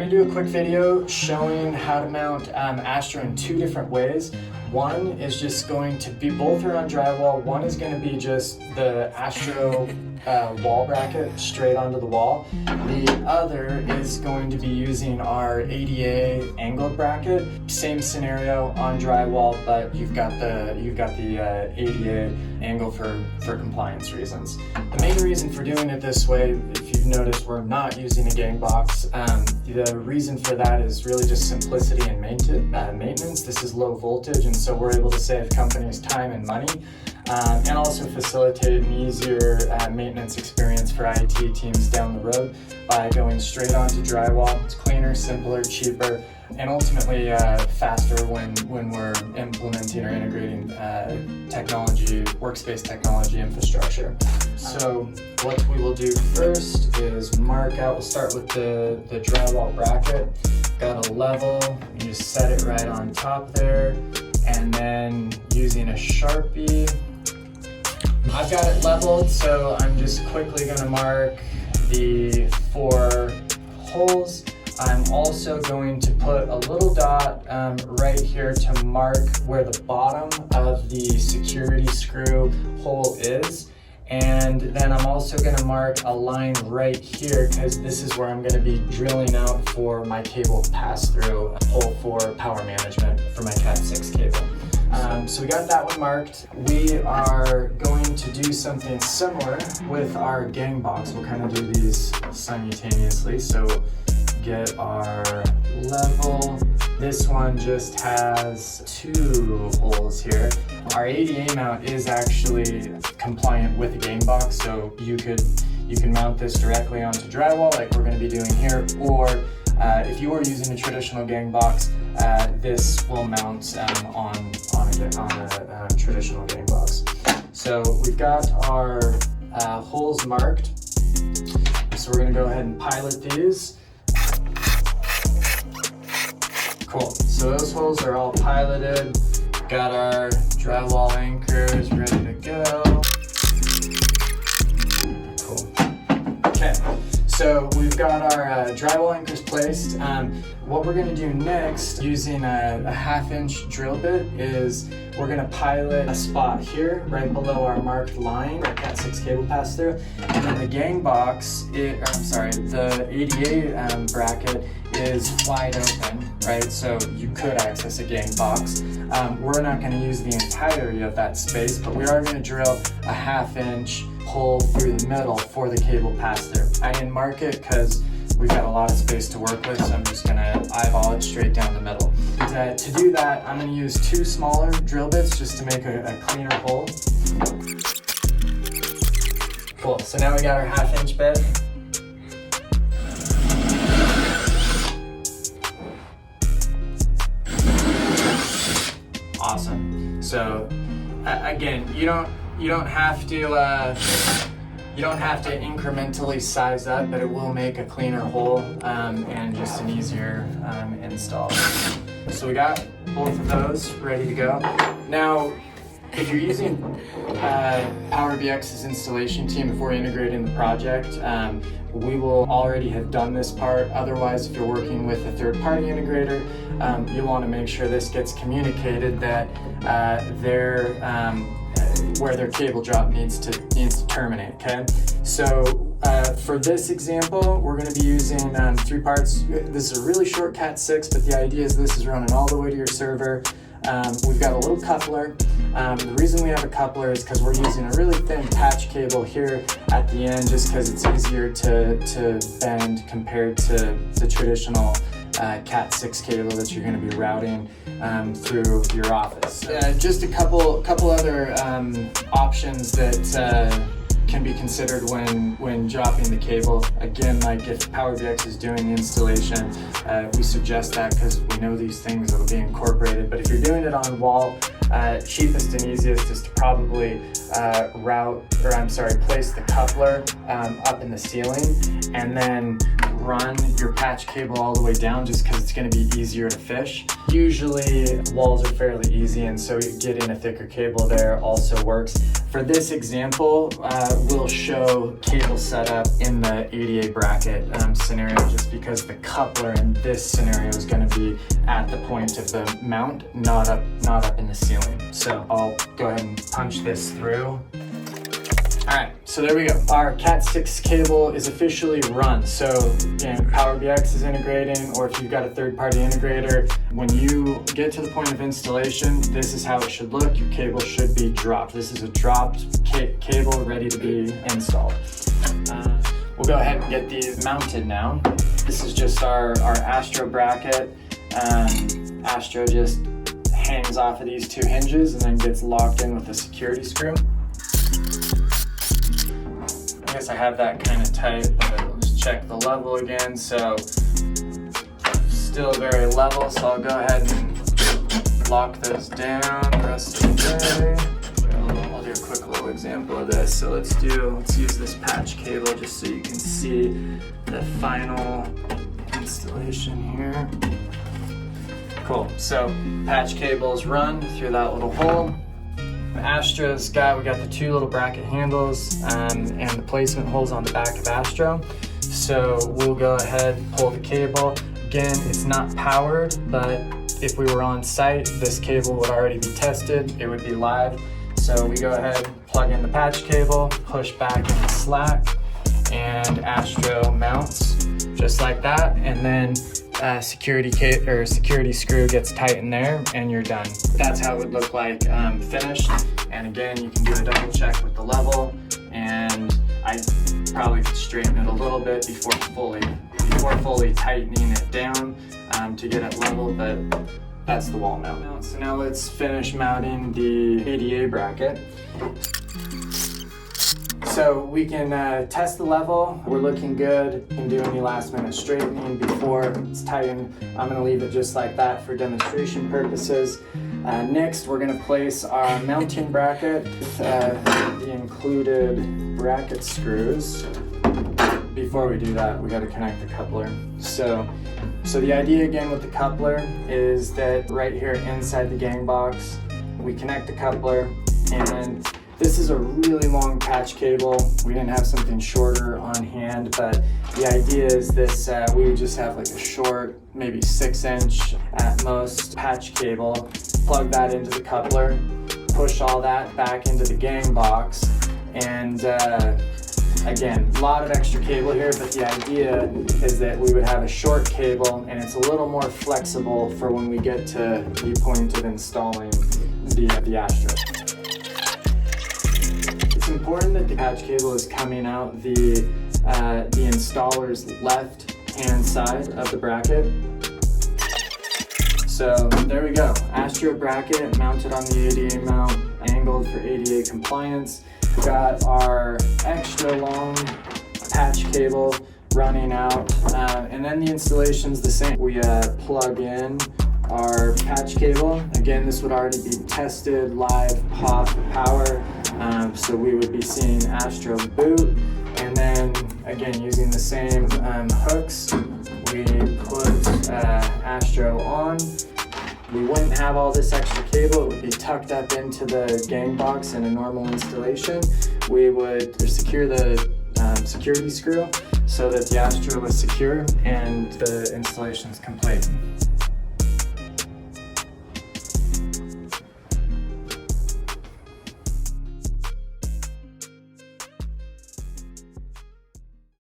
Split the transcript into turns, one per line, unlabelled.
I'm going to do a quick video showing how to mount Astro in two different ways. One is just going to be, both are on drywall. One is going to be just the Astro wall bracket straight onto the wall. The other is going to be using our ADA angled bracket. Same scenario on drywall, but you've got the ADA angle for compliance reasons. The main reason for doing it this way, if you've noticed, we're not using a gang box. The reason for that is really just simplicity and maintenance. This is low voltage, and so we're able to save companies time and money, and also facilitate an easier maintenance experience for IT teams down the road by going straight onto drywall. It's cleaner, simpler, cheaper, and ultimately faster when we're implementing or integrating technology, workspace technology infrastructure. So what we will do first is mark out. We'll start with the drywall bracket. Got a level, you just set it right on top there, and then using a Sharpie, I've got it leveled, so I'm just quickly going to mark the 4 holes. I'm also going to put a little dot right here to mark where the bottom of the security screw hole is. And then I'm also going to mark a line right here because this is where I'm going to be drilling out for my cable pass-through hole for power management for my Cat 6 cable. So we got that one marked. We are going to do something similar with our gang box. We'll kind of do these simultaneously. So get our level. This one just has 2 holes here. Our ADA mount is actually compliant with a gang box, so you can mount this directly onto drywall like we're going to be doing here, or if you are using a traditional gang box, this will mount on a traditional gang box. So we've got our holes marked, so we're going to go ahead and pilot these. Cool, so those holes are all piloted. Got our drywall anchors ready to go. Cool. Okay, so we've got our drywall anchors placed. What we're gonna do next, using a 1/2" drill bit, is we're gonna pilot a spot here, right below our marked line, our Cat 6 cable pass through, and then the gang box, the ADA bracket is wide open, right? So you could access a gang box. We're not gonna use the entirety of that space, but we are gonna drill a 1/2" hole through the middle for the cable pass through. I didn't mark it because we've got a lot of space to work with, so I'm just gonna eyeball it straight down the middle. To do that, I'm gonna use 2 smaller drill bits just to make a cleaner hole. Cool, so now we got our 1/2" bit. Awesome. So again, you don't have to incrementally size up, but it will make a cleaner hole and just an easier install. So we got both of those ready to go. Now, if you're using PowerBx's installation team, if we're integrating the project, we will already have done this part. Otherwise, if you're working with a third-party integrator, you want to make sure this gets communicated that where their cable drop needs to terminate. Okay, so for this example, we're going to be using 3 parts. This is a really short Cat 6, but the idea is this is running all the way to your server. We've got a little coupler. The reason we have a coupler is because we're using a really thin patch cable here at the end, just because it's easier to bend compared to the traditional Cat 6 cable that you're going to be routing through your office. Just a couple other options that can be considered when dropping the cable. Again, like if PowerBx is doing the installation, we suggest that because we know these things will be incorporated. But if you're doing it on wall, cheapest and easiest is to probably place the coupler up in the ceiling and then run your patch cable all the way down just because it's going to be easier to fish. Usually walls are fairly easy, and so getting a thicker cable there also works. For this example, we'll show cable setup in the ADA bracket scenario, just because the coupler in this scenario is going to be at the point of the mount, not up in the ceiling. So I'll go ahead and punch this through. All right, so there we go. Our Cat 6 cable is officially run. So again, PowerBx is integrating, or if you've got a third-party integrator, when you get to the point of installation, this is how it should look. Your cable should be dropped. This is a dropped cable ready to be installed. We'll go ahead and get these mounted now. This is just our Astro bracket. Astro just hangs off of these two hinges and then gets locked in with a security screw. I guess I have that kind of tight, but let's check the level again. So still very level, so I'll go ahead and lock those down the rest of the day. I'll do a quick little example of this. So let's use this patch cable just so you can see the final installation here. Cool, so patch cables run through that little hole. Astro's we got the two little bracket handles and the placement holes on the back of Astro. So we'll go ahead and pull the cable. Again, it's not powered, but if we were on site, this cable would already be tested. It would be live. So we go ahead, plug in the patch cable, push back in the slack, and Astro mounts just like that. And then security screw gets tightened there, and you're done. That's how it would look like finished. And again, you can do a double check with the level, and I probably straighten it a little bit before fully tightening it down to get it level, but that's the wall mount. So now let's finish mounting the ADA bracket. So we can test the level. We're looking good. You can do any last minute straightening before it's tightened. I'm gonna leave it just like that for demonstration purposes. Next, we're gonna place our mounting bracket with the included bracket screws. Before we do that, we gotta connect the coupler. So the idea again with the coupler is that right here inside the gang box, we connect the coupler, and this is a really long patch cable. We didn't have something shorter on hand, but the idea is this, we would just have like a short, maybe 6-inch at most patch cable, plug that into the coupler, push all that back into the gang box, and again, a lot of extra cable here, but the idea is that we would have a short cable, and it's a little more flexible for when we get to the point of installing the Astro. It's important that the patch cable is coming out the installer's left hand side of the bracket. So there we go, Astro bracket mounted on the ADA mount, angled for ADA compliance. We've got our extra long patch cable running out, and then the installation's the same. We plug in our patch cable. Again, this would already be tested live off power, so we would be seeing Astro boot, and then again using the same hooks, we put Astro on. We wouldn't have all this extra cable. It would be tucked up into the gang box in a normal installation. We would secure the security screw so that the Astro was secure, and the installation is complete.